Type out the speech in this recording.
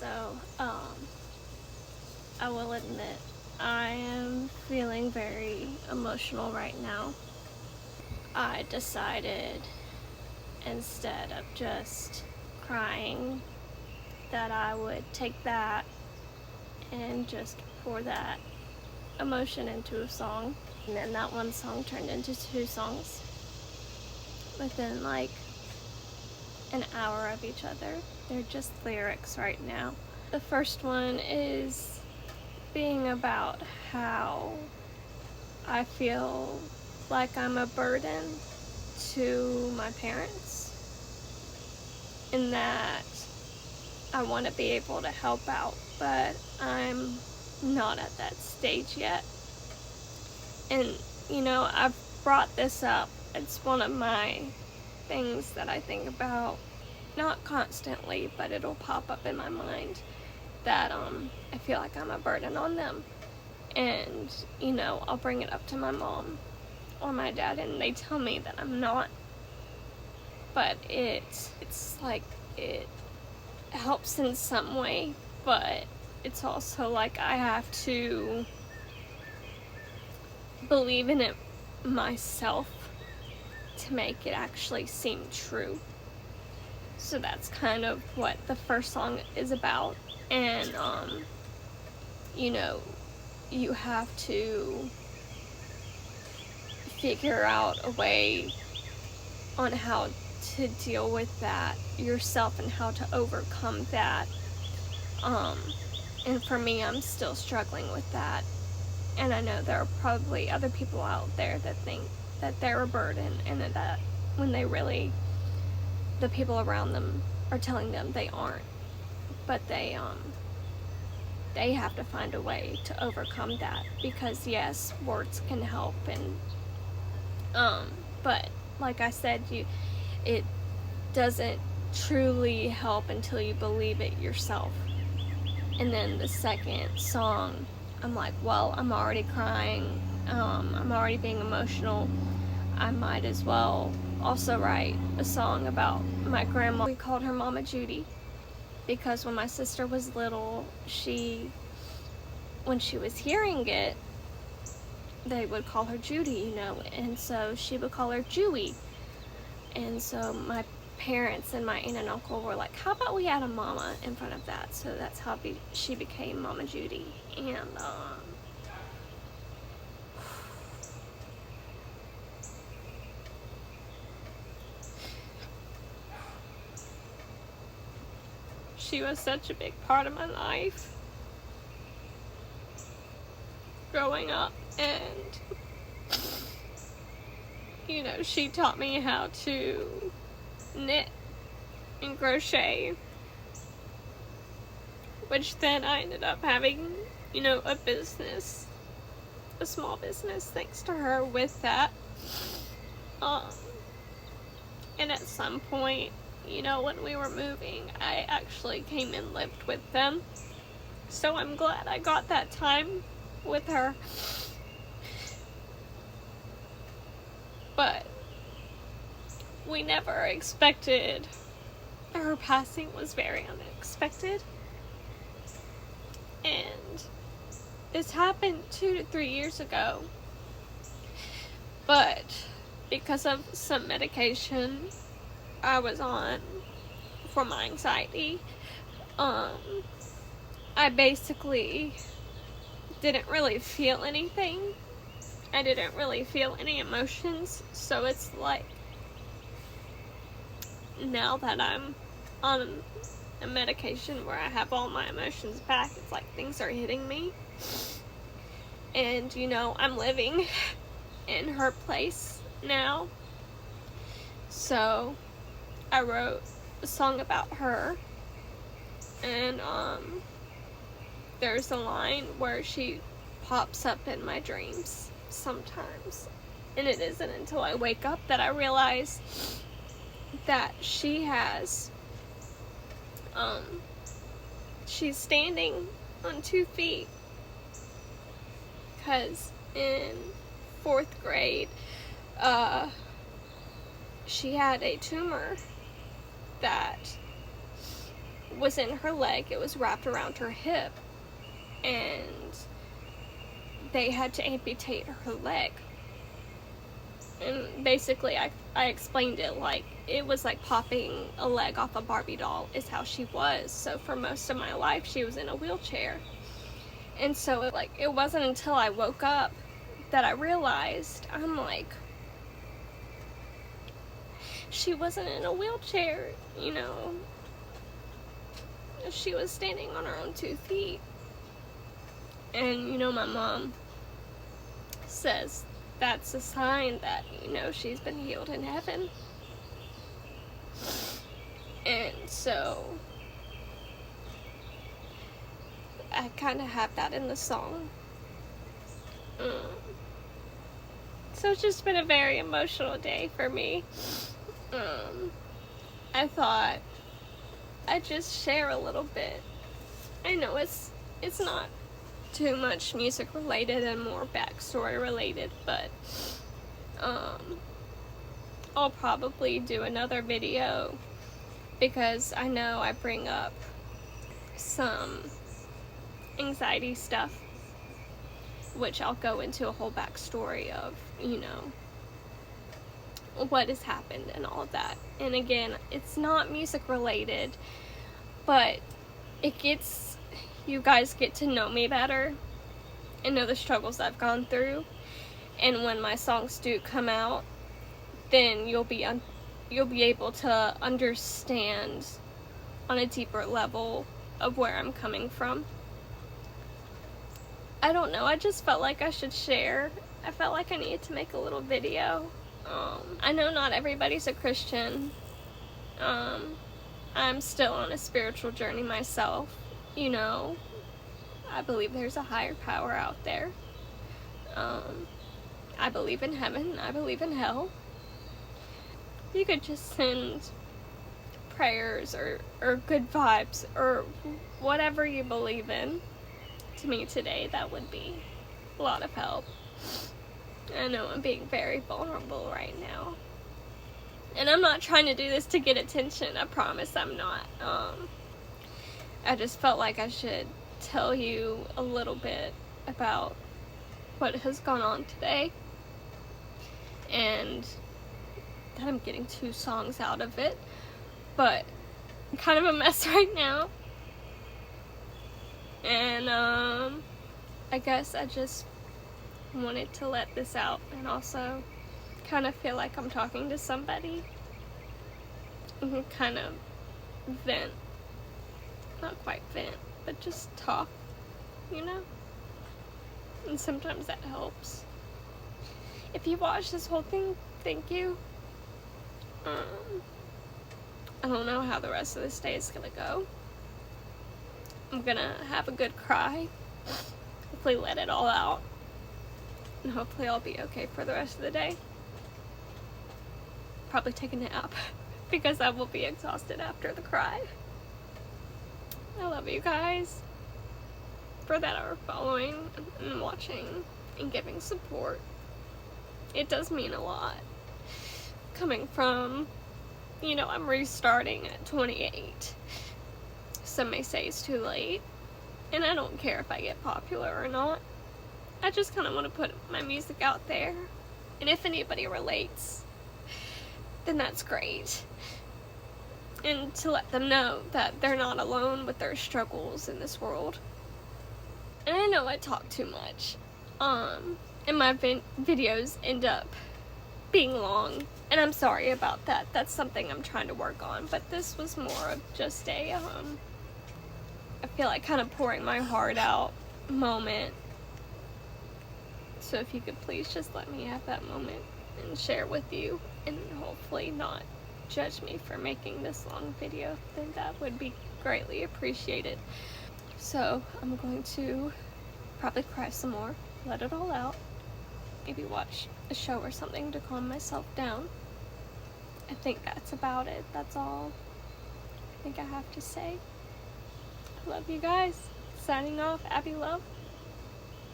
So, I will admit, I am feeling very emotional right now. I decided, instead of just crying, that I would take that and just pour that emotion into a song. And then that one song turned into 2 songs within like an hour of each other. They're just lyrics right now. The first one is being about how I feel like I'm a burden to my parents, and that I want to be able to help out, but I'm not at that stage yet. And, I've brought this up. It's one of my things that I think about, not constantly, but it'll pop up in my mind, that I feel like I'm a burden on them. And, I'll bring it up to my mom or my dad, and they tell me that I'm not. But it's like it helps in some way, but it's also like I have to believe in it myself to make it actually seem true. So that's kind of what the first song is about. And you have to figure out a way on how to deal with that yourself and how to overcome that. And for me, I'm still struggling with that. And I know there are probably other people out there that think that they're a burden, and that when the people around them are telling them they aren't. But they have to find a way to overcome that, because yes, words can help, and but like I said, it doesn't truly help until you believe it yourself. And then the second song, I'm like, well, I'm already crying, I'm already being emotional, I might as well also write a song about my grandma. We called her Mama Judy, because when my sister was little, when she was hearing it, they would call her Judy, and so she would call her Jewy. And so my parents and my aunt and uncle were like, how about we add a mama in front of that? So that's how she became Mama Judy. And she was such a big part of my life growing up, and she taught me how to knit and crochet, which then I ended up having, a small business thanks to her with that. And at some point, when we were moving, I actually came and lived with them. So I'm glad I got that time with her. But we never expected, her passing was very unexpected. And this happened 2 to 3 years ago. But because of some medication I was on for my anxiety, I basically didn't really feel anything. I didn't really feel any emotions. So it's like, now that I'm on a medication where I have all my emotions back, it's like things are hitting me. And I'm living in her place now. So I wrote a song about her, and there's a line where she pops up in my dreams sometimes, and it isn't until I wake up that I realize that she has she's standing on 2 feet, because in 4th grade she had a tumor that was in her leg. It was wrapped around her hip, and they had to amputate her leg. And basically I explained it like it was like popping a leg off a Barbie doll is how she was. So for most of my life she was in a wheelchair. And so it wasn't until I woke up that I realized, I'm like, she wasn't in a wheelchair, you know. She was standing on her own 2 feet. And you know, my mom says that's a sign that, you know, she's been healed in heaven. And so I kind of have that in the song. So it's just been a very emotional day for me. I thought I'd just share a little bit. I know it's not too much music related and more backstory related, but I'll probably do another video because I know I bring up some anxiety stuff, which I'll go into a whole backstory of, you know, what has happened and all of that. And again, it's not music related, but you guys get to know me better and know the struggles I've gone through. And when my songs do come out, then you'll be able to understand on a deeper level of where I'm coming from. I don't know, I just felt like I should share. I felt like I needed to make a little video. I know not everybody's a Christian. I'm still on a spiritual journey myself. You know, I believe there's a higher power out there. I believe in heaven. I believe in hell. You could just send prayers or good vibes or whatever you believe in to me today. That would be a lot of help. I know I'm being very vulnerable right now. And I'm not trying to do this to get attention. I promise I'm not. I just felt like I should tell you a little bit about what has gone on today. And that I'm getting 2 songs out of it. But I'm kind of a mess right now. And I guess I just wanted to let this out and also kind of feel like I'm talking to somebody and kind of vent. Not quite vent, but just talk, you know? And sometimes that helps. If you watch this whole thing, thank you. I don't know how the rest of this day is gonna go. I'm gonna have a good cry. Hopefully let it all out. And hopefully I'll be okay for the rest of the day. Probably take a nap because I will be exhausted after the cry. I love you guys for that are following and watching and giving support. It does mean a lot. Coming from, you know, I'm restarting at 28. Some may say it's too late, and I don't care if I get popular or not. I just kind of want to put my music out there, and if anybody relates, then that's great. And to let them know that they're not alone with their struggles in this world. And I know I talk too much, and my videos end up being long, and I'm sorry about that. That's something I'm trying to work on, but this was more of just a, I feel like kind of pouring my heart out moment. So if you could please just let me have that moment and share with you, and hopefully not judge me for making this long video, then that would be greatly appreciated. So I'm going to probably cry some more, let it all out, maybe watch a show or something to calm myself down. I think that's about it. That's all I think I have to say. I love you guys. Signing off, Abby Love.